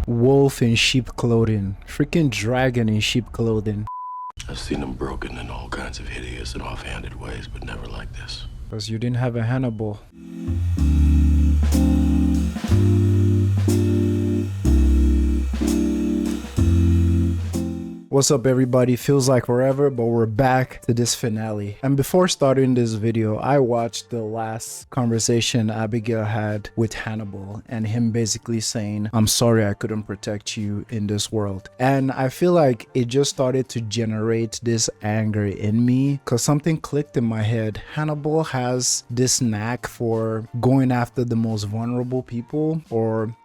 Wolf in sheep clothing. Freaking dragon in sheep clothing. I've seen them broken in all kinds of hideous and offhanded ways, but never like this. Because you didn't have a Hannibal. What's up everybody? Feels like forever, but we're back to this finale. And before starting this video, I watched the last conversation Abigail had with Hannibal and him basically saying, I'm sorry I couldn't protect you in this world. And I feel like it just started to generate this anger in me because something clicked in my head. Hannibal has this knack for going after the most vulnerable people, or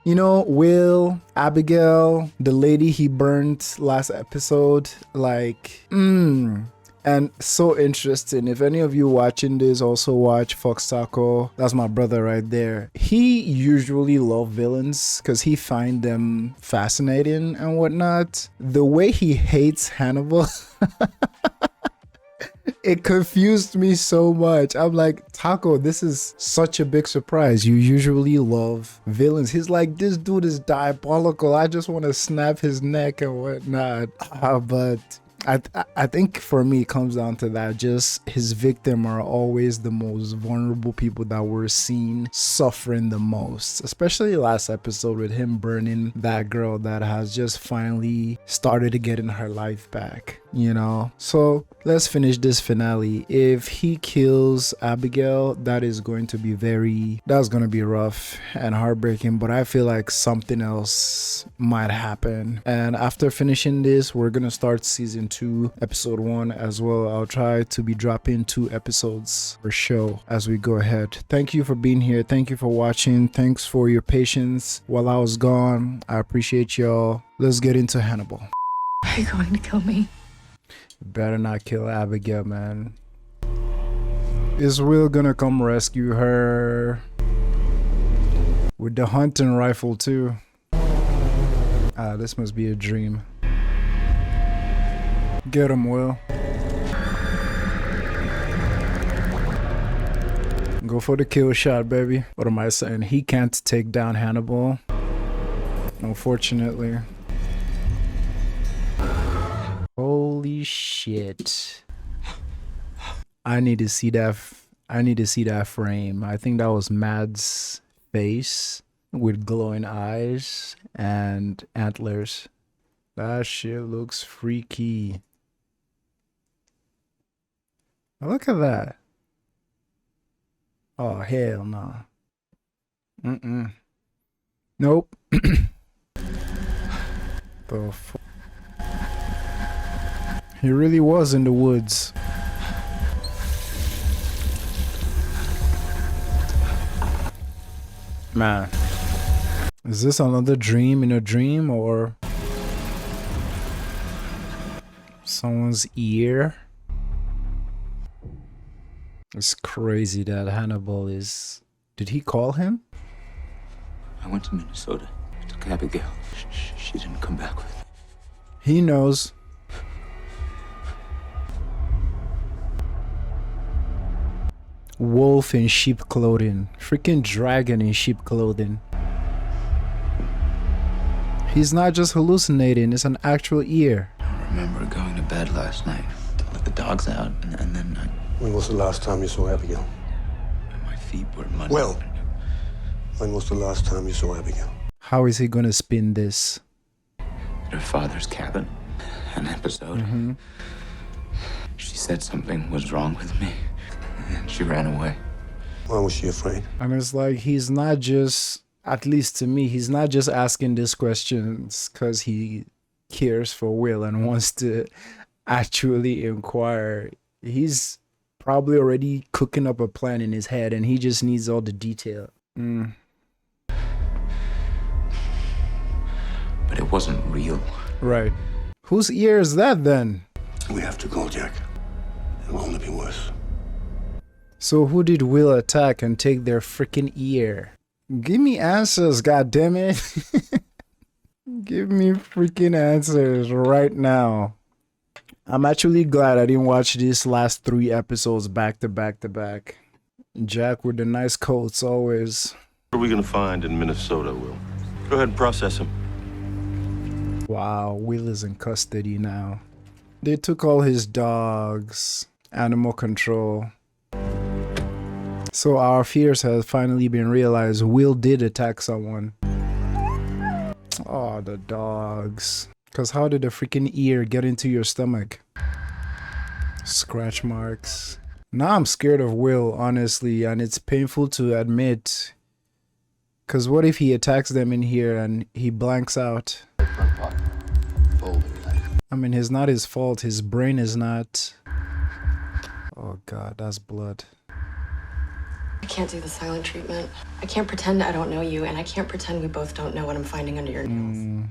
you know, Will, Abigail, the lady he burned last episode, like, and so interesting. If any of you watching this also watch Fox Taco, that's my brother right there. He usually loves villains because he find them fascinating and whatnot. The way he hates Hannibal, it confused me so much. I'm like, Taco, this is such a big surprise. You usually love villains. He's like, this dude is diabolical. I just want to snap his neck and whatnot. But I think for me it comes down to that. Just his victim are always the most vulnerable people that we're seeing suffering the most, especially last episode with him burning that girl that has just finally started getting her life back, you know. So let's finish this finale. If he kills Abigail, that's going to be rough and heartbreaking, but I feel like something else might happen. And after finishing this, we're gonna start season 2 episode 1 as well. I'll try to be dropping 2 episodes per show as we go ahead. Thank you for being here. Thank you for watching. Thanks for your patience while I was gone. I appreciate y'all. Let's get into Hannibal. Are you going to kill me? You better not kill Abigail, man. Is Will gonna come rescue her with the hunting rifle too? Ah, this must be a dream. Get him, Will. Go for the kill shot, baby. What am I saying? He can't take down Hannibal, unfortunately. Holy shit. I need to see that frame. I think that was Mad's face with glowing eyes and antlers. That shit looks freaky. Look at that. Oh, hell no. Nope. The fuck? He really was in the woods. Man. Is this another dream in a dream, or someone's ear? It's crazy that Hannibal is... Did he call him? I went to Minnesota. I took Abigail. She didn't come back with me. He knows. Wolf in sheep clothing. Freaking dragon in sheep clothing. He's not just hallucinating, it's an actual ear. I remember going to bed last night to let the dogs out, and then When was the last time you saw Abigail? my feet were muddy. Well, when was the last time you saw Abigail? How is he gonna spin this? At her father's cabin, an episode. She said something was wrong with me, and she ran away. Why was she afraid? And it's like, he's not just, at least to me, he's not just asking these questions because he cares for Will and wants to actually inquire. He's probably already cooking up a plan in his head and he just needs all the detail. But it wasn't real. Right. Whose ear is that then? We have to go, Jack. It will only be worse. So who did Will attack and take their freaking ear? Give me answers, goddammit. Give me freaking answers right now. I'm actually glad I didn't watch these last 3 episodes back to back to back. Jack with the nice coats always. What are we gonna find in Minnesota, Will? Go ahead and process him. Wow, Will is in custody now. They took all his dogs, animal control. So our fears have finally been realized. Will did attack someone. Oh, the dogs. Because how did the freaking ear get into your stomach? Scratch marks. Now I'm scared of Will, honestly, and it's painful to admit. Because what if he attacks them in here and he blanks out? I mean, it's not his fault. His brain is not. Oh God, that's blood. I can't do the silent treatment. I can't pretend I don't know you, and I can't pretend we both don't know what I'm finding under your nails.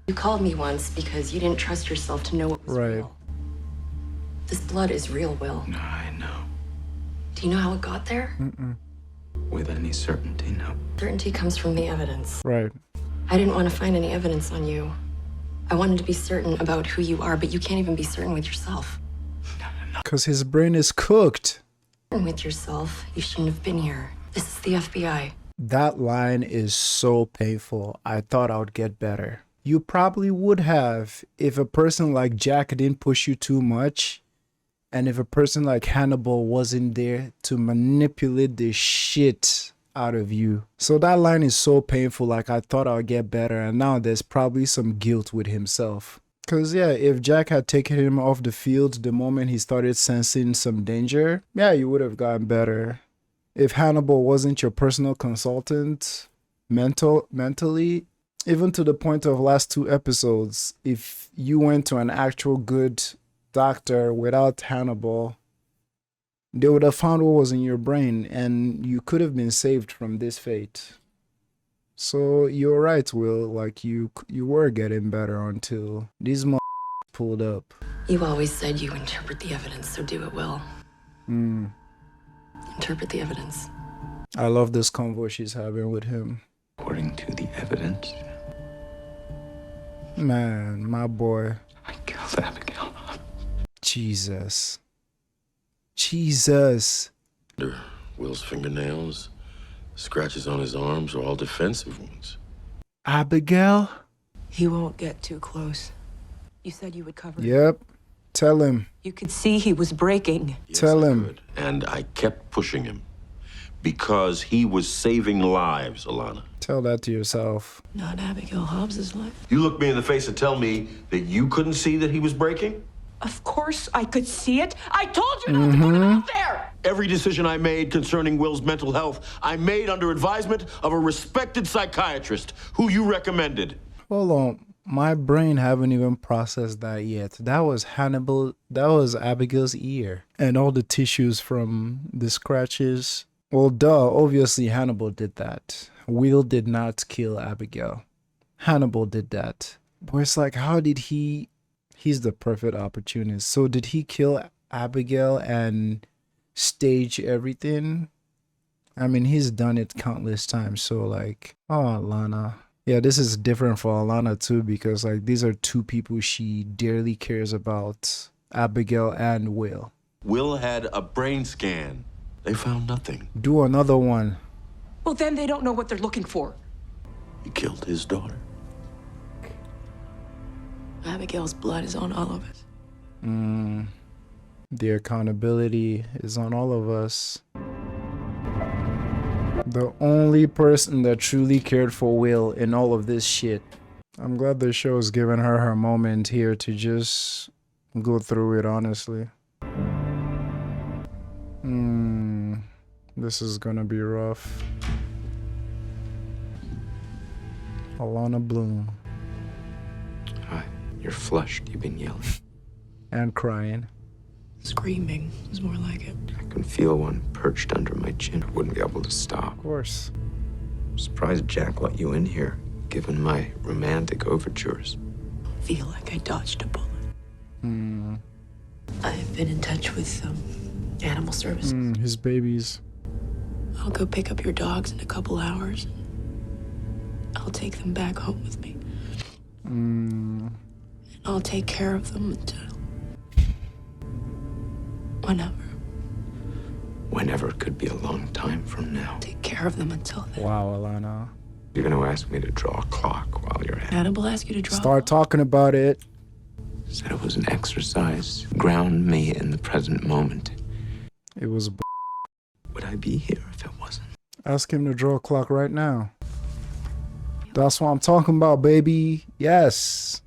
You called me once because you didn't trust yourself to know what was real. This blood is real, Will. No, I know. Do you know how it got there? With any certainty, no. Certainty comes from the evidence. Right. I didn't want to find any evidence on you. I wanted to be certain about who you are, but you can't even be certain with yourself. Because his brain is cooked. With yourself, you shouldn't have been here. This is the FBI. That line is so painful. I thought I would get better. You probably would have if a person like Jack didn't push you too much, and if a person like Hannibal wasn't there to manipulate the shit out of you. So that line is so painful. Like, I thought I would get better, and now there's probably some guilt with himself. Because, yeah, if Jack had taken him off the field the moment he started sensing some danger, yeah, you would have gotten better. If Hannibal wasn't your personal consultant, mentally, even to the point of last 2 episodes, if you went to an actual good doctor without Hannibal, they would have found what was in your brain, and you could have been saved from this fate. So you're right, Will. Like, you were getting better until these pulled up. You always said you interpret the evidence, so do it, Will. Interpret the evidence. I love this convo she's having with him. According to the evidence, Man, my boy. I killed Abigail. Jesus. Will's fingernails, scratches on his arms are all defensive wounds. Abigail? He won't get too close. You said you would cover him. Yep. Tell him. You could see he was breaking. Yes, Tell I him. could. And I kept pushing him because he was saving lives, Alana. Tell that to yourself. Not Abigail Hobbs's life. You look me in the face and tell me that you couldn't see that he was breaking? Of course I could see it. I told you not to put him out there. Every decision I made concerning Will's mental health, I made under advisement of a respected psychiatrist who you recommended. Hold on. My brain haven't even processed that yet. That was Hannibal. That was Abigail's ear. And all the tissues from the scratches. Well, duh. Obviously, Hannibal did that. Will did not kill Abigail. Hannibal did that. But it's like, how did he... He's the perfect opportunist. So did he kill Abigail and stage everything? I mean, he's done it countless times. So like, oh, Alana. Yeah, this is different for Alana too, because like these are 2 people she dearly cares about, Abigail and Will. Will had a brain scan. They found nothing. Do another one. Well, then they don't know what they're looking for. He killed his daughter. Abigail's blood is on all of us. The accountability is on all of us. The only person that truly cared for Will in all of this shit. I'm glad the show is giving her her moment here to just go through it, honestly. This is gonna be rough. Alana Bloom. Hi. You're flushed. You've been yelling. And crying. Screaming is more like it. I can feel one perched under my chin. I wouldn't be able to stop. Of course. I'm surprised Jack let you in here, given my romantic overtures. I feel like I dodged a bullet. I've been in touch with animal services. His babies. I'll go pick up your dogs in a couple hours. I'll take them back home with me. And I'll take care of them until... whenever. Whenever could be a long time from now. Take care of them until then. Wow, Alana. You're going to ask me to draw a clock while you're at it. Hannibal asked you to draw. Start talking about it. Said it was an exercise. Ground me in the present moment. It was. Would I be here if it wasn't? Ask him to draw a clock right now. That's what I'm talking about, baby. Yes.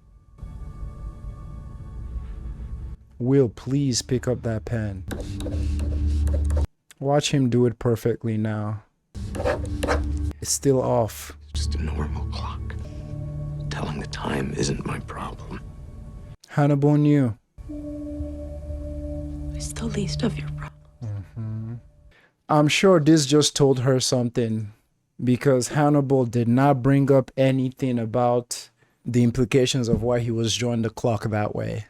Will, please pick up that pen. Watch him do it perfectly now. It's still off. Just a normal clock. Telling the time isn't my problem. Hannibal knew. It's the least of your problems. I'm sure this just told her something, because Hannibal did not bring up anything about the implications of why he was drawing the clock that way.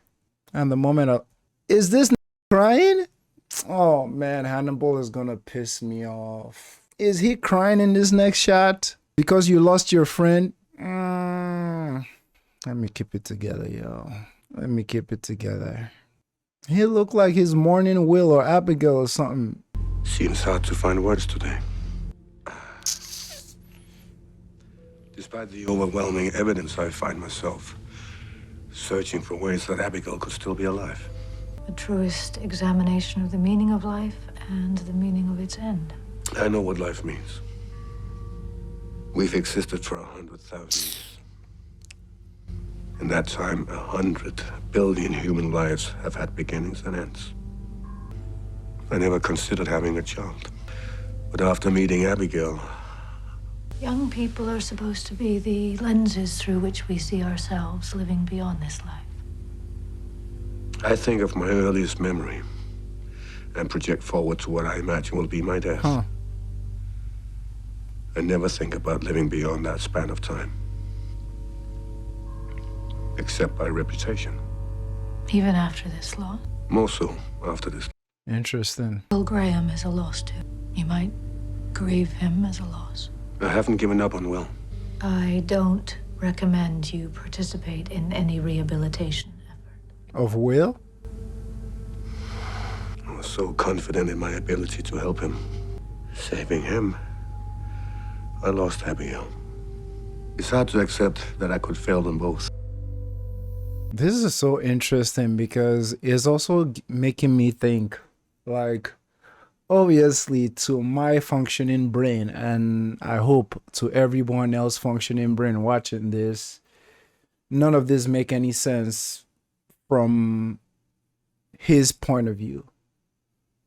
And the moment of, is this crying? Oh man, Hannibal is gonna piss me off. Is he crying in this next shot because you lost your friend? Let me keep it together, yo. Let me keep it together. He looked like he's mourning Will or Abigail or something. Seems hard to find words today. Despite the overwhelming evidence, I find myself searching for ways that Abigail could still be alive. The truest examination of the meaning of life and the meaning of its end. I know what life means. We've existed for 100,000 years. In that time, 100 billion human lives have had beginnings and ends. I never considered having a child. But after meeting Abigail... Young people are supposed to be the lenses through which we see ourselves living beyond this life. I think of my earliest memory and project forward to what I imagine will be my death. I never think about living beyond that span of time. Except by reputation. Even after this loss? More so after this. Interesting. Will Graham is a loss too. You might grieve him as a loss. I haven't given up on Will. I don't recommend you participate in any rehabilitation effort. Of Will? I was so confident in my ability to help him. Saving him, I lost Abigail. It's hard to accept that I could fail them both. This is so interesting because it's also making me think, like, obviously to my functioning brain, and I hope to everyone else functioning brain watching this, none of this make any sense from his point of view.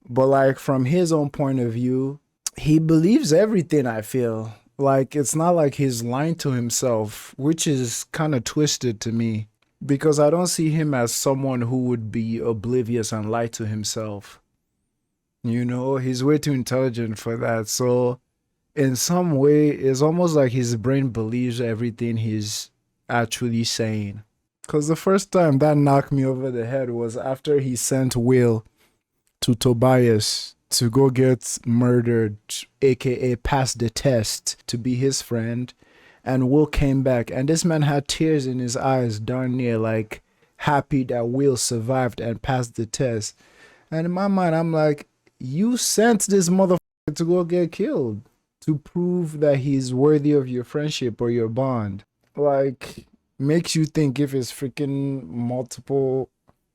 But like from his own point of view, he believes everything, I feel. Like it's not like he's lying to himself, which is kind of twisted to me. Because I don't see him as someone who would be oblivious and lie to himself. You know, he's way too intelligent for that. So in some way, it's almost like his brain believes everything he's actually saying. Because the first time that knocked me over the head was after he sent Will to Tobias to go get murdered, aka pass the test to be his friend. And Will came back, and this man had tears in his eyes, darn near like happy that Will survived and passed the test. And in my mind, I'm like, you sent this motherfucker to go get killed to prove that he's worthy of your friendship or your bond. Like, makes you think if it's freaking multiple.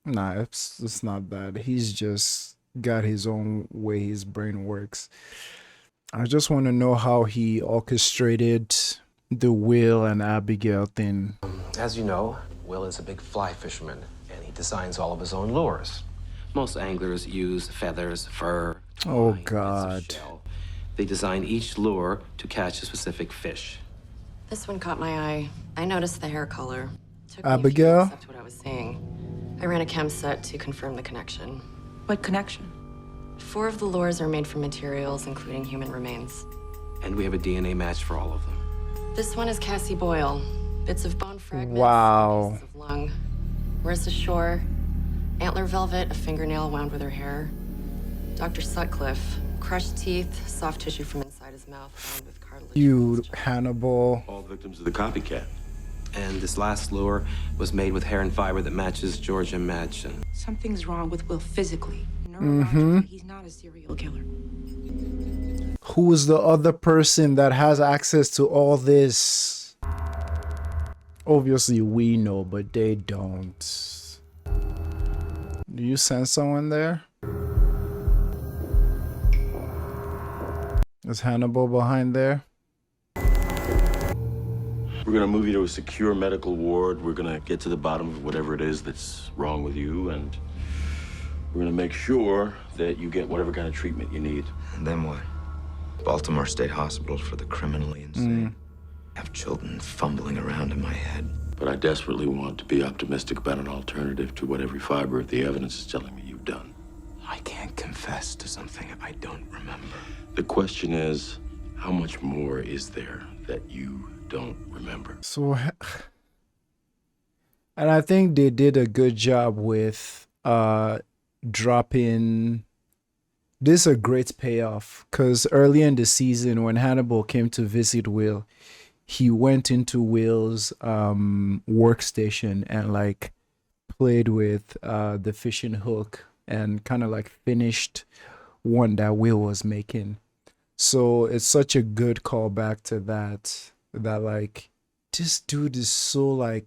Nah, it's not that. He's just got his own way his brain works. I just want to know how he orchestrated the Will and Abigail thing. As you know, Will is a big fly fisherman, and he designs all of his own lures. Most anglers use feathers, fur, Oh twine, God. bits of shell. They design each lure to catch a specific fish. This one caught my eye. I noticed the hair color. Took me a few Abigail? to accept what I was seeing. I ran a chem set to confirm the connection. What connection? 4 of the lures are made from materials, including human remains. And we have a DNA match for all of them. This one is Cassie Boyle. Bits of bone fragments, Wow. pieces of lung. Marissa Shore, antler velvet, a fingernail wound with her hair. Dr. Sutcliffe, crushed teeth, soft tissue from inside his mouth, bound with cartilage. You, Hannibal. All victims of the copycat. And this last lure was made with hair and fiber that matches Georgia Madchen. Something's wrong with Will physically. Neurologically, he's not a serial killer. Who is the other person that has access to all this? Obviously we know, but they don't. Do you sense someone there? Is Hannibal behind there? We're gonna move you to a secure medical ward. We're gonna get to the bottom of whatever it is that's wrong with you, and we're gonna make sure that you get whatever kind of treatment you need. And then what? Baltimore State Hospital for the criminally insane. I have children fumbling around in my head. But I desperately want to be optimistic about an alternative to what every fiber of the evidence is telling me you've done. I can't confess to something I don't remember. The question is, how much more is there that you don't remember? So, and I think they did a good job with dropping. This is a great payoff, because early in the season when Hannibal came to visit Will, he went into Will's workstation and like played with the fishing hook and kind of like finished one that Will was making. So it's such a good callback to that like this dude is so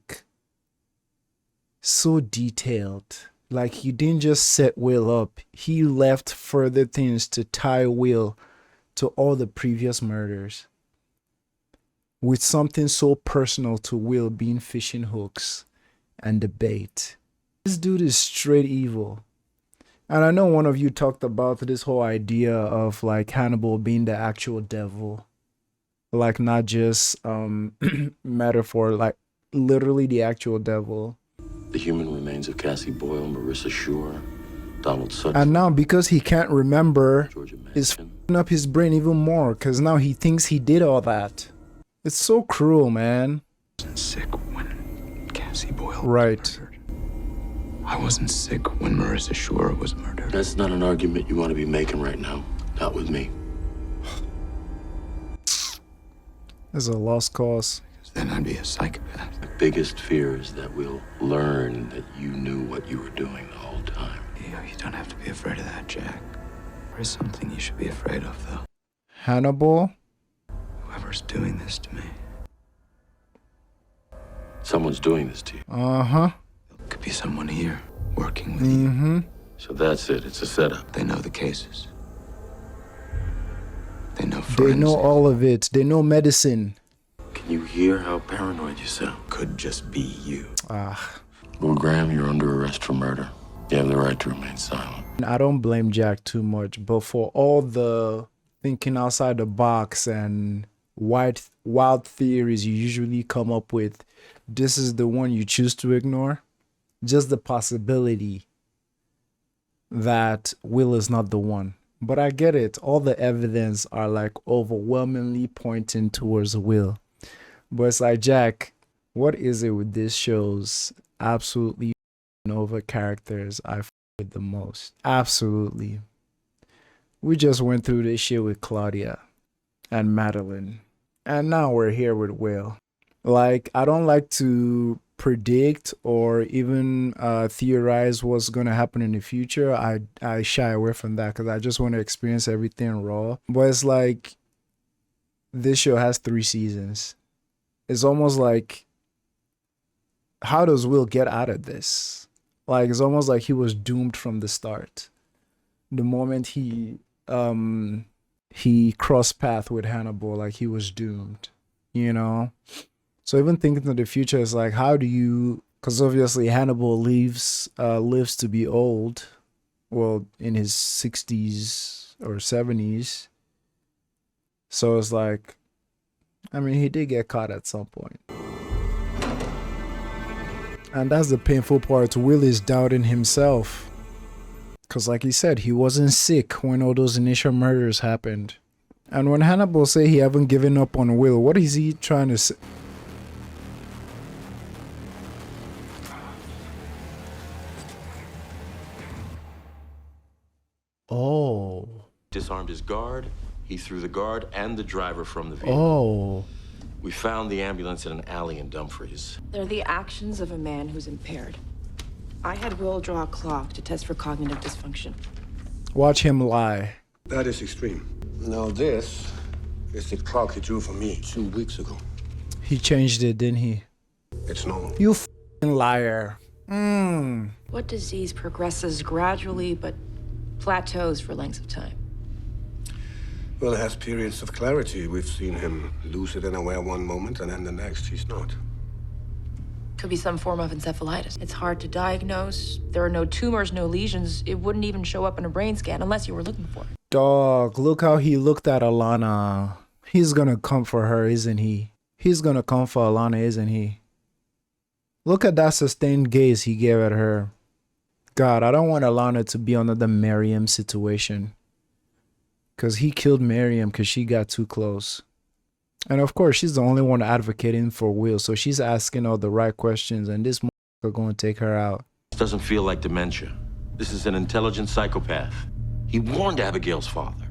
detailed. Like, he didn't just set Will up, he left further things to tie Will to all the previous murders, with something so personal to Will being fishing hooks and the bait. This dude is straight evil. And I know one of you talked about this whole idea of like Hannibal being the actual devil, like not just metaphor, like literally the actual devil. The human remains of Cassie Boyle, Marissa Shore, Donald Sutton. And now because he can't remember, it's f***ing up his brain even more, because now he thinks he did all that. It's so cruel, man. I wasn't sick when Cassie Boyle was murdered. I wasn't sick when Marissa Shore was murdered. That's not an argument you want to be making right now. Not with me. It's a lost cause. Then I'd be a psychopath. My biggest fear is that we'll learn that you knew what you were doing the whole time. You don't have to be afraid of that, Jack. There is something you should be afraid of, though. Hannibal? Whoever's doing this to me. Someone's doing this to you. Uh-huh. It could be someone here, working with you. So that's it. It's a setup. They know the cases. They know They forensics. know all of it. They know medicine. Can you hear how paranoid you sound? Could just be you. Lord Graham, you're under arrest for murder. You have the right to remain silent. I don't blame Jack too much, but for all the thinking outside the box and wild theories you usually come up with, this is the one you choose to ignore. Just the possibility that Will is not the one. But I get it. All the evidence are like overwhelmingly pointing towards Will. But it's like, Jack, what is it with this show's absolutely over characters I f with the most? Absolutely. We just went through this shit with Claudia and Madeline, and now we're here with Will. Like, I don't like to predict or even theorize what's gonna happen in the future. I shy away from that because I just want to experience everything raw. But it's like, this show has 3 seasons. It's almost like, how does Will get out of this? Like, it's almost like he was doomed from the start. The moment he crossed path with Hannibal, like, he was doomed, you know? So even thinking of the future is like, how do you, because obviously Hannibal lives to be old, well, in his 60s or 70s. So it's like, I mean, he did get caught at some point. And that's the painful part. Will is doubting himself. Because like he said, he wasn't sick when all those initial murders happened. And when Hannibal say he haven't given up on Will, what is he trying to say? Oh. Disarmed his guard. He threw the guard and the driver from the vehicle. Oh. We found the ambulance in an alley in Dumfries. They're the actions of a man who's impaired. I had Will draw a clock to test for cognitive dysfunction. Watch him lie. That is extreme. Now this is the clock he drew for me 2 weeks ago. He changed it, didn't he? It's normal. You f***ing liar. What disease progresses gradually but plateaus for lengths of time? Will has periods of clarity. We've seen him lucid and aware one moment, and then the next he's not. Could be some form of encephalitis. It's hard to diagnose. There are no tumors, no lesions. It wouldn't even show up in a brain scan unless you were looking for it. Dog, look how he looked at Alana. He's gonna come for her, isn't he? He's gonna come for Alana, isn't he? Look at that sustained gaze he gave at her. God, I don't want Alana to be another Miriam situation. Because he killed Miriam because she got too close. And of course, she's the only one advocating for Will. So she's asking all the right questions. And this motherfucker going to take her out. This doesn't feel like dementia. This is an intelligent psychopath. He warned Abigail's father.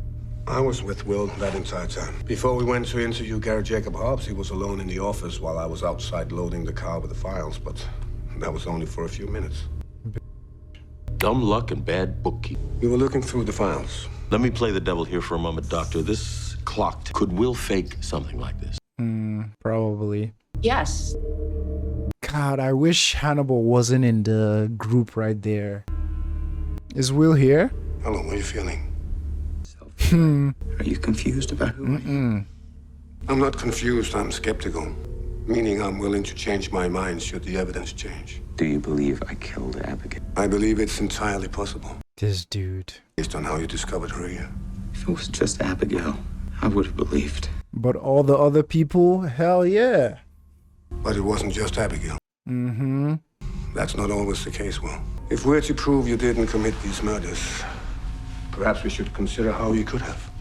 I was with Will that entire time. Before we went to interview Gary Jacob Hobbs, he was alone in the office while I was outside loading the car with the files. But that was only for a few minutes. Dumb luck and bad bookkeeping. We were looking through the files. Let me play the devil here for a moment, Doctor. This clock, could Will fake something like this? Probably. Yes. God, I wish Hannibal wasn't in the group right there. Is Will here? Hello, how are you feeling? Are you confused about who I am? I'm not confused, I'm skeptical. Meaning I'm willing to change my mind should the evidence change. Do you believe I killed Abigail? I believe it's entirely possible. This dude. Based on how you discovered her here. If it was just Abigail, I would have believed. But all the other people, hell yeah. But it wasn't just Abigail. Mm-hmm. That's not always the case, Will. If we're to prove you didn't commit these murders, perhaps we should consider how you could have.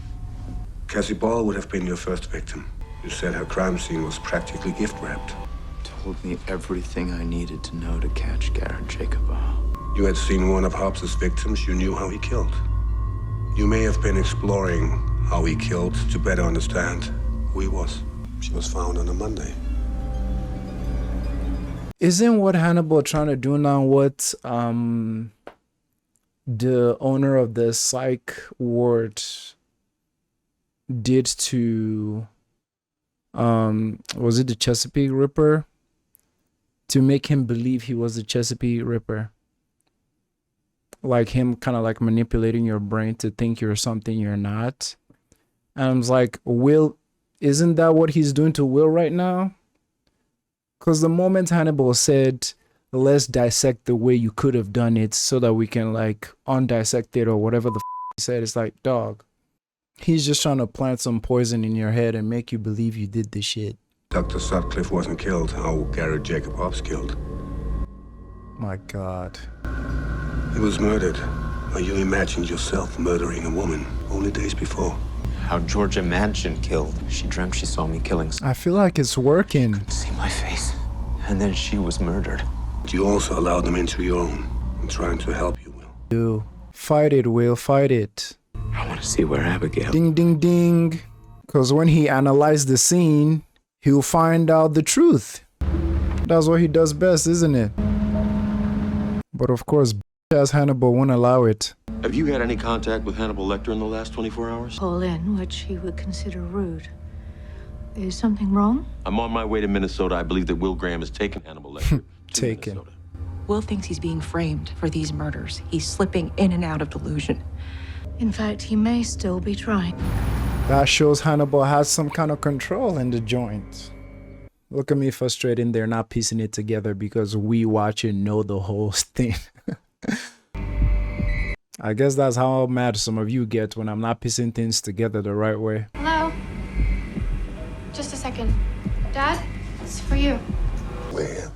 Cassie Ball would have been your first victim. You said her crime scene was practically gift-wrapped. Told me everything I needed to know to catch Garrett Jacob. You had seen one of Hobbs's victims, you knew how he killed. You may have been exploring how he killed to better understand who he was. She was found on a Monday. Isn't what Hannibal trying to do now what the owner of the psych ward did to was it the Chesapeake Ripper? To make him believe he was the Chesapeake Ripper. Like him kind of like manipulating your brain to think you're something you're not. And I was like, Will, isn't that what he's doing to Will right now? Because the moment Hannibal said, let's dissect the way you could have done it so that we can like undissect it or whatever the he said, it's like, dog, he's just trying to plant some poison in your head and make you believe you did this shit. Dr. Sutcliffe wasn't killed. How Garrett Jacob Hobbs killed. My God. He was murdered. How you imagined yourself murdering a woman only days before. How Georgia Manchin killed. She dreamt she saw me killing someone. I feel like it's working. See my face. And then she was murdered. But you also allowed them into your own. I'm trying to help you, Will. You fight it, Will, fight it. I want to see where Abigail... Ding, ding, ding. Because when he analyzed the scene, he'll find out the truth. That's what he does best, isn't it? But of course, as Hannibal won't allow it. Have you had any contact with Hannibal Lector in the last 24 hours? Pull in, which he would consider rude. Is something wrong? I'm on my way to Minnesota. I believe that Will Graham has taken Hannibal Lector to Taken. Minnesota. Will thinks he's being framed for these murders. He's slipping in and out of delusion. In fact, he may still be trying. That shows Hannibal has some kind of control in the joint. Look at me frustrating. They're not piecing it together because we watch and know the whole thing. I guess that's how mad some of you get when I'm not piecing things together the right way. Hello? Just a second. Dad, it's for you. Where?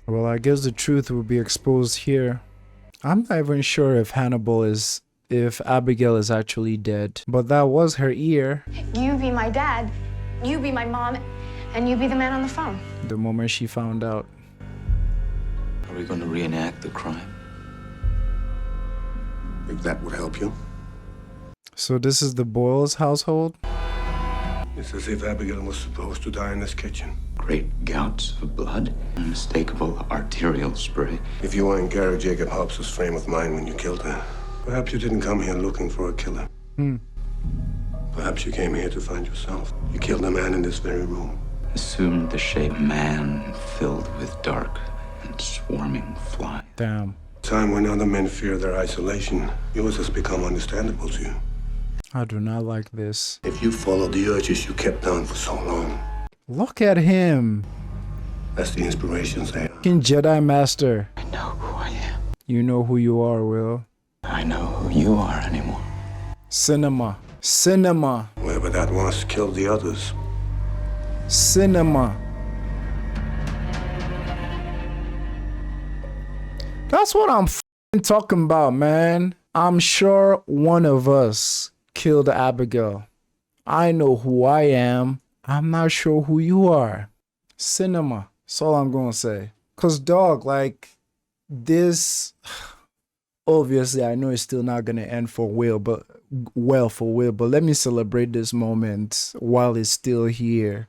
Well, I guess the truth will be exposed here. I'm not even sure if if Abigail is actually dead, but that was her ear. You be my dad, you be my mom, and you be the man on the phone. The moment she found out. Are we going to reenact the crime? If that would help you. So this is the Boyles household? It's as if Abigail was supposed to die in this kitchen. Great gouts of blood, unmistakable arterial spray. If you were in Gary Jacob Hobbs's frame of mind when you killed her, perhaps you didn't come here looking for a killer. Perhaps you came here to find yourself. You killed a man in this very room. Assumed the shape man filled with dark and swarming flies. Damn. Time when other men fear their isolation, yours has become understandable to you. I do not like this. If you follow the urges you kept down for so long, Look at him. that's the inspirations they are. King Jedi Master. I know who I am. You know who you are, Will. I know who you are anymore. Cinema. Cinema. Whoever that was killed the others. Cinema. That's what I'm f***ing talking about, man. I'm sure one of us killed Abigail. I know who I am. I'm not sure who you are. Cinema. That's all I'm gonna say. Cause dog, like this, obviously I know it's still not gonna end for Will, but let me celebrate this moment while it's still here.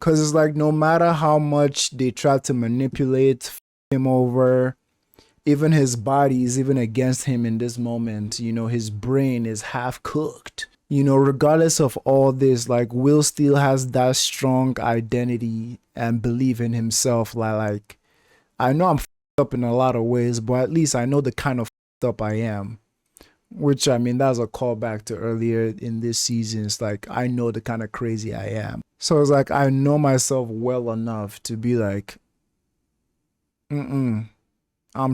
Cause it's like no matter how much they try to manipulate him over, even his body is even against him in this moment. You know, his brain is half cooked. You know, regardless of all this, like Will still has that strong identity and belief in himself. Like I know I'm f***ed up in a lot of ways, but at least I know the kind of f***ed up I am. Which, I mean, that's a callback to earlier in this season. It's like, I know the kind of crazy I am. So it's like, I know myself well enough to be like, I'm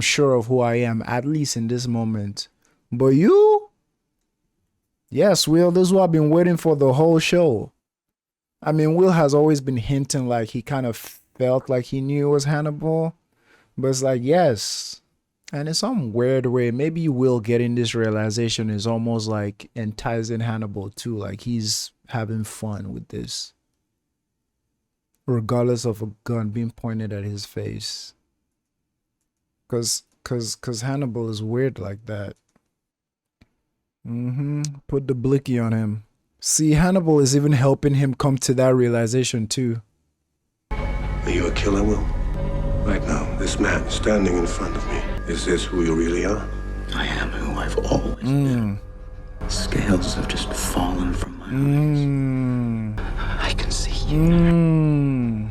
sure of who I am, at least in this moment. But you? Yes, Will, this is what I've been waiting for the whole show. I mean, Will has always been hinting like he kind of felt like he knew it was Hannibal. But it's like, yes. And in some weird way, maybe Will getting this realization is almost like enticing Hannibal too. Like he's having fun with this. Regardless of a gun being pointed at his face. Cause Hannibal is weird like that. Put the blicky on him. See, Hannibal is even helping him come to that realization too. Are you a killer, Will? Right now, this man standing in front of me. Is this who you really are? I am who I've always been. Scales have just fallen from my eyes. I can see you.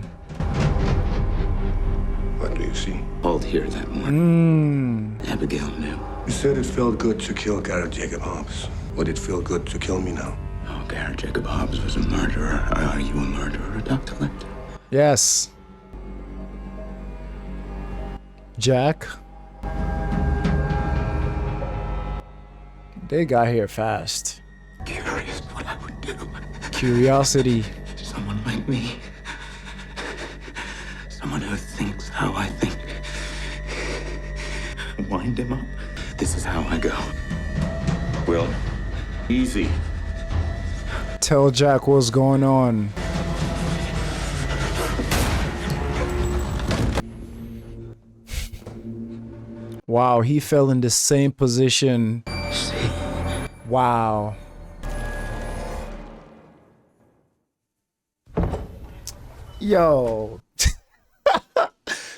What do you see? Called here that morning. Abigail knew. You said it felt good to kill Garrett Jacob Hobbs. Would it feel good to kill me now? Oh, Garrett Jacob Hobbs was a murderer. Are you a murderer, Dr. Lecter? Yes. Jack. They got here fast. Curious what I would do. Curiosity. Someone like me. Someone who thinks how I think. Wind him up. This is how I go. Will, easy. Tell Jack what's going on. Wow, he fell in the same position. Wow. Yo.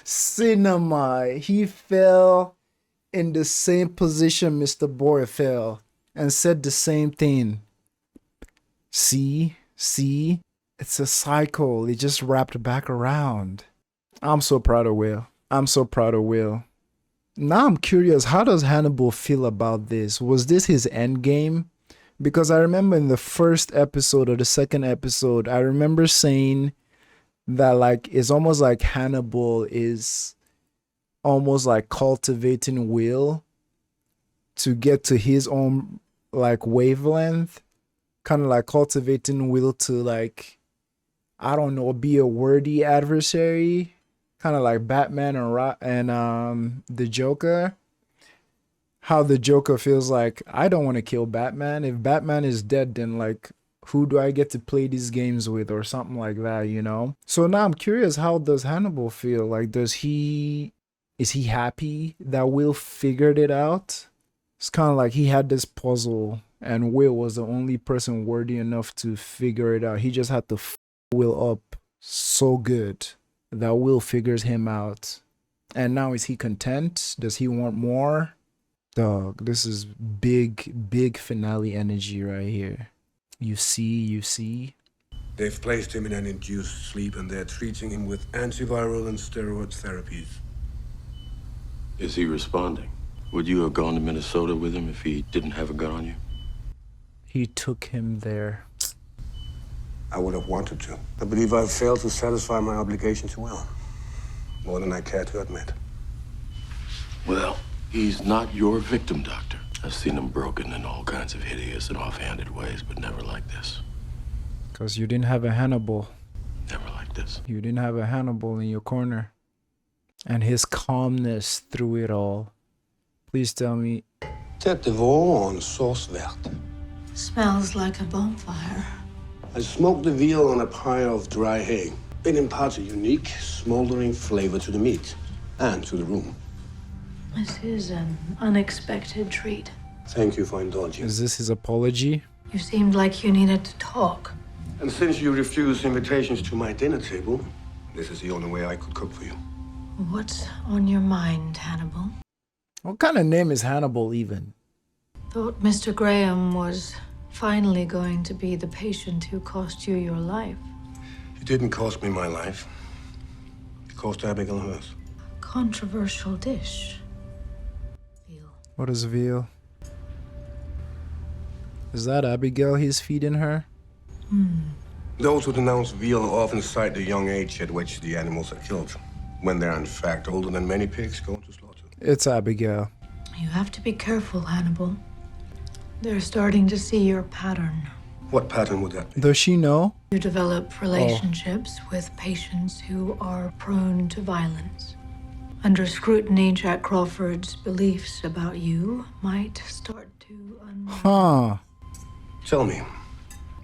Cinema. He fell in the same position Mr. Boy fell and said the same thing. See? It's a cycle. It just wrapped back around. I'm so proud of Will. Now I'm curious, how does Hannibal feel about this? Was this his end game? Because I remember in the first episode or the second episode, I remember saying that like it's almost like Hannibal is almost like cultivating Will to get to his own like wavelength, kind of like cultivating Will to like, I don't know, be a worthy adversary. Kind of like Batman and the Joker. How the Joker feels like, I don't want to kill Batman. If Batman is dead, then like, who do I get to play these games with or something like that, you know? So now I'm curious, how does Hannibal feel? Like, is he happy that Will figured it out? It's kind of like he had this puzzle and Will was the only person worthy enough to figure it out. He just had to f Will up so good that Will figures him out. And now is he content? Does he want more? Dog, this is big finale energy right here. You see. They've placed him in an induced sleep and they're treating him with antiviral and steroid therapies. Is he responding? Would you have gone to Minnesota with him if he didn't have a gun on you? He took him there. I would have wanted to. I believe I've failed to satisfy my obligation to Will. More than I care to admit. Well, he's not your victim, Doctor. I've seen him broken in all kinds of hideous and offhanded ways, but never like this. Because you didn't have a Hannibal. Never like this. You didn't have a Hannibal in your corner. And his calmness through it all. Please tell me. Tête de veau en sauce verte. Smells like a bonfire. I smoked the veal on a pile of dry hay. It imparts a unique, smoldering flavor to the meat and to the room. This is an unexpected treat. Thank you for indulging. Is this his apology? You seemed like you needed to talk. And since you refuse invitations to my dinner table, this is the only way I could cook for you. What's on your mind, Hannibal? What kind of name is Hannibal even? Thought Mr. Graham was finally going to be the patient who cost you your life. It didn't cost me my life. It cost Abigail hers. Controversial dish. Veal. What is veal? Is that Abigail he's feeding her? Those who denounce veal often cite the young age at which the animals are killed, when they're in fact older than many pigs going to slaughter. It's Abigail. You have to be careful, Hannibal. They're starting to see your pattern. What pattern would that be? Does she know? You develop relationships with patients who are prone to violence. Under scrutiny, Jack Crawford's beliefs about you might start to Huh. Tell me,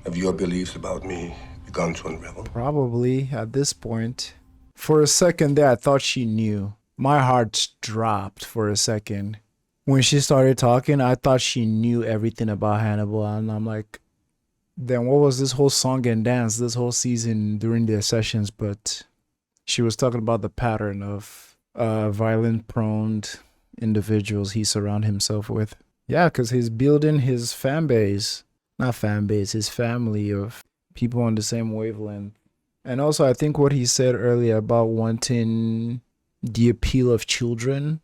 have your beliefs about me begun to unravel? Probably at this point. For a second there, I thought she knew. My heart dropped for a second. When she started talking, I thought she knew everything about Hannibal. And I'm like, then what was this whole song and dance, this whole season during their sessions? But she was talking about the pattern of violent-prone individuals he surround himself with. Yeah, because he's building his fan base. Not fan base, his family of people on the same wavelength. And also, I think what he said earlier about wanting the appeal of children,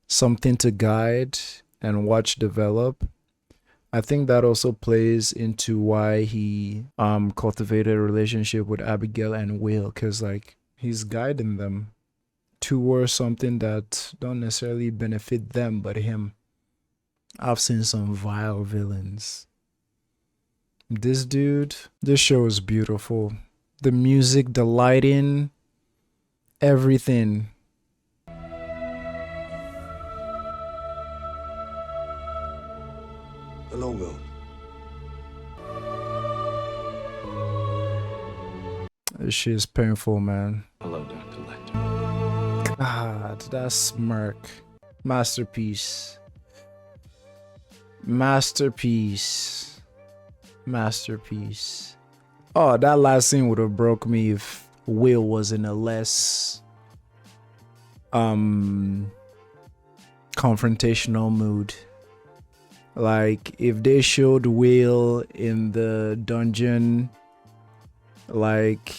something to guide and watch develop. I think that also plays into why he cultivated a relationship with Abigail and Will, because like he's guiding them towards something that don't necessarily benefit them but him. I've seen some vile villains. This dude, this show is beautiful. The music, the lighting, everything. Hello, Will. This shit is painful, man. Hello, Dr. Lecter. God, that smirk. Masterpiece. Masterpiece. Masterpiece. Oh, that last scene would have broke me if Will was in a less confrontational mood. Like if they showed Will in the dungeon like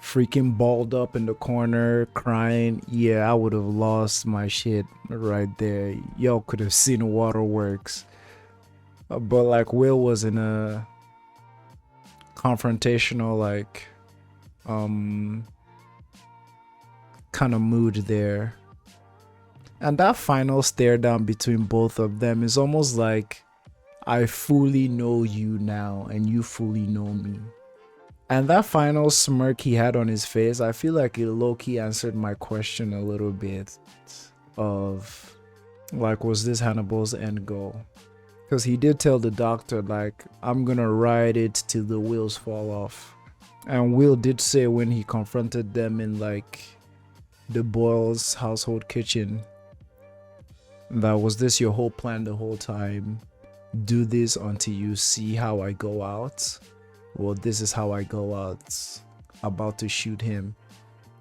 freaking balled up in the corner crying, yeah, I would have lost my shit right there. Y'all could have seen waterworks. But like Will was in a confrontational like kind of mood there. And that final stare down between both of them is almost like I fully know you now and you fully know me. And that final smirk he had on his face, I feel like it low-key answered my question a little bit of like, was this Hannibal's end goal? Because he did tell the doctor like, I'm gonna ride it till the wheels fall off. And Will did say when he confronted them in like the Boyle's household kitchen, that was this your whole plan the whole time? Do this until you see how I go out? Well, this is how I go out, about to shoot him.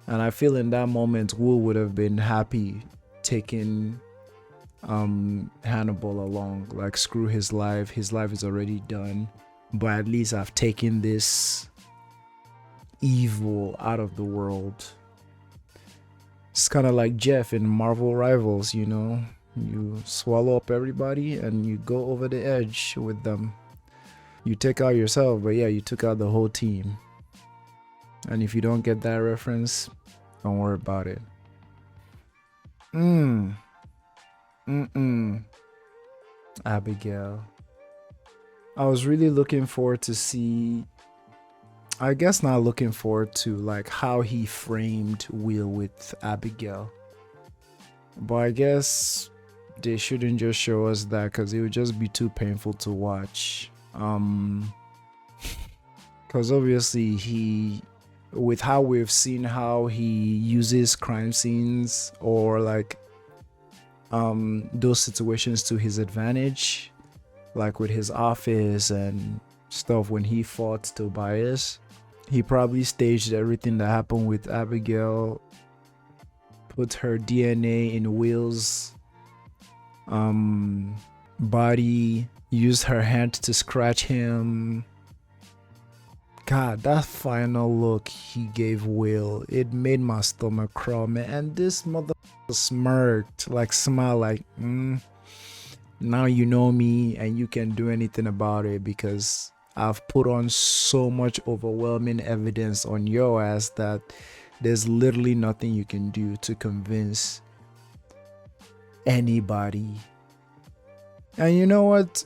And I feel in that moment, Will would have been happy taking Hannibal along. Like, screw his life. His life is already done. But at least I've taken this evil out of the world. It's kind of like Jeff in Marvel Rivals, you know. You swallow up everybody and you go over the edge with them. You take out yourself, but yeah, you took out the whole team. And if you don't get that reference, don't worry about it. Abigail. I was really looking forward to see, I guess not looking forward to, like, how he framed Will with Abigail. But I guess they shouldn't just show us that, because it would just be too painful to watch. Because obviously with how we've seen how he uses crime scenes or like those situations to his advantage, like with his office and stuff when he fought Tobias, he probably staged everything that happened with Abigail, put her DNA in Will's body, used her hand to scratch him. God, that final look he gave Will, it made my stomach crawl, man. And this mother smirked, like smiled, like, now you know me and you can do anything about it, because I've put on so much overwhelming evidence on your ass that there's literally nothing you can do to convince anybody. And you know what?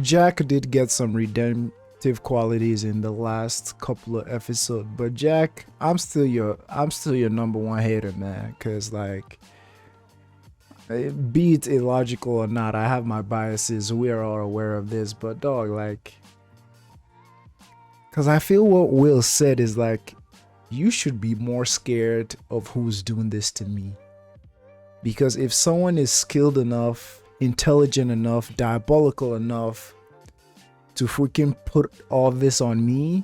Jack did get some redemptive qualities in the last couple of episodes, but Jack, I'm still your number one hater, man. Cause like, be it illogical or not, I have my biases. We are all aware of this, but dog, like, cause I feel what Will said is like, you should be more scared of who's doing this to me. Because if someone is skilled enough, intelligent enough, diabolical enough to freaking put all this on me,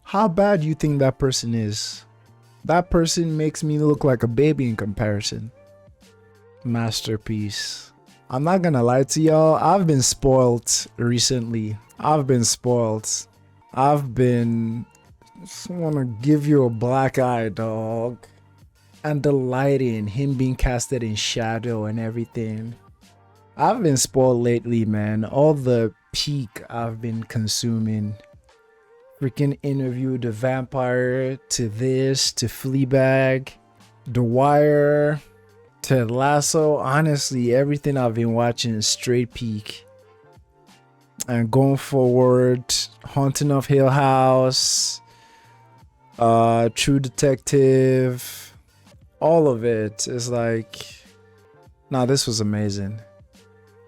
how bad do you think that person is? That person makes me look like a baby in comparison. Masterpiece. I'm not gonna lie to y'all, I've been spoiled recently. Just wanna give you a black eye, dog. And the lighting, him being casted in shadow and everything. I've been spoiled lately, man. All the peak I've been consuming. Freaking Interview the Vampire, to this, to Fleabag, The Wire, Ted Lasso. Honestly, everything I've been watching is straight peak. And going forward, Haunting of Hill House, True Detective, all of it is like, nah, this was amazing.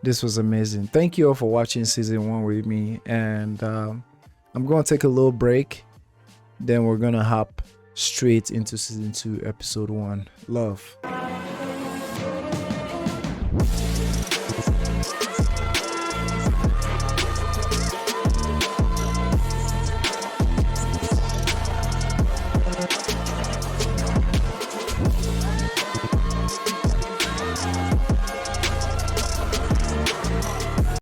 This was amazing. Thank you all for watching season 1 with me, and I'm gonna take a little break, then we're gonna hop straight into season 2 episode 1. Love.